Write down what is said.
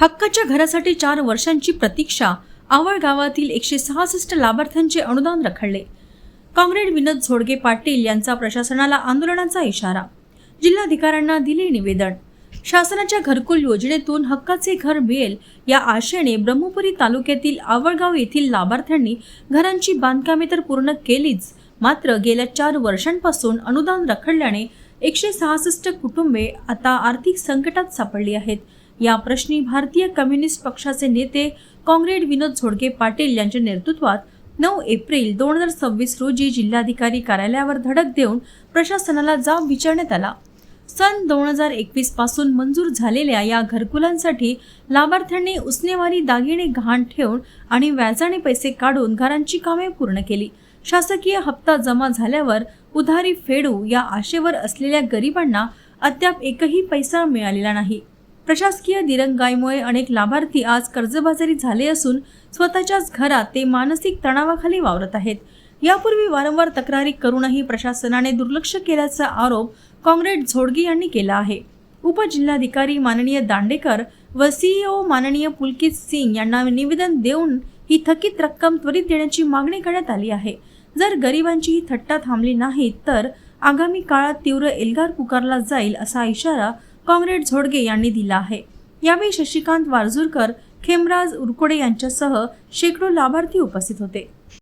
हक्काच्या घरासाठी 4 वर्षांची प्रतीक्षा. आवळ गावातील 166 लाभार्थ्यांचे अनुदान रखडले. काँग्रेड विनोद झोडगे पाटील यांचा प्रशासनाला आंदोलनाचा इशारा. जिल्हाधिकाऱ्यांना दिले निवेदन. शासनाच्या घरकुल योजनेतून हक्काचे घर मिळेल या आशेने ब्रह्मपुरी तालुक्यातील आवळगाव येथील लाभार्थ्यांनी घरांची बांधकामे तर पूर्ण केलीच, मात्र गेल्या 4 वर्षांपासून अनुदान रखडल्याने 166 कुटुंबे आता आर्थिक संकटात सापडली आहेत. या प्रश्नी भारतीय कम्युनिस्ट पक्षाचे नेते काँग्रेड विनोद झोडगे पाटील यांच्या नेतृत्वात 9 एप्रिल 2026 रोजी जिल्हाधिकारी कार्यालयावर धडक देऊन प्रशासनाला जाब विचारण्यात आला. सन 2021 पासून मंजूर झालेल्या या घरकुलांसाठी लाभार्थ्यांनी उसनेवारी दागिने गहाण ठेवून आणि व्याजाने पैसे काढून घरांची कामे पूर्ण केली. शासकीय हप्ता जमा झाल्यावर उधारी फेडू या आशेवर असलेल्या गरिबांना अद्याप एकही पैसा मिळालेला नाही. प्रशासकीय दिरंगाईमुळे अनेक लाभार्थी आज कर्जबाजारी झाले असून स्वतःच्याच घरात ते मानसिक तणावाखाली वावरत आहेत. यापूर्वी वारंवार तक्रारी करूनही प्रशासनाने दुर्लक्ष केल्याचा आरोप काँग्रेड झोडगे यांनी केला आहे. उपजिल्हाधिकारी माननीय दांडेकर व सीईओ माननीय पुलकित सिंग यांना निवेदन देऊन ही थकीत रक्कम त्वरित देण्याची मागणी करण्यात आली आहे. जर गरिबांची ही थट्टा थांबली नाही तर आगामी काळात तीव्र एल्गार पुकारला जाईल असा इशारा काँग्रेड झोडगे यांनी दिला आहे. यावेळी शशिकांत वारजूरकर, खेमराज उरकोडे यांच्यासह शेकडो लाभार्थी उपस्थित होते.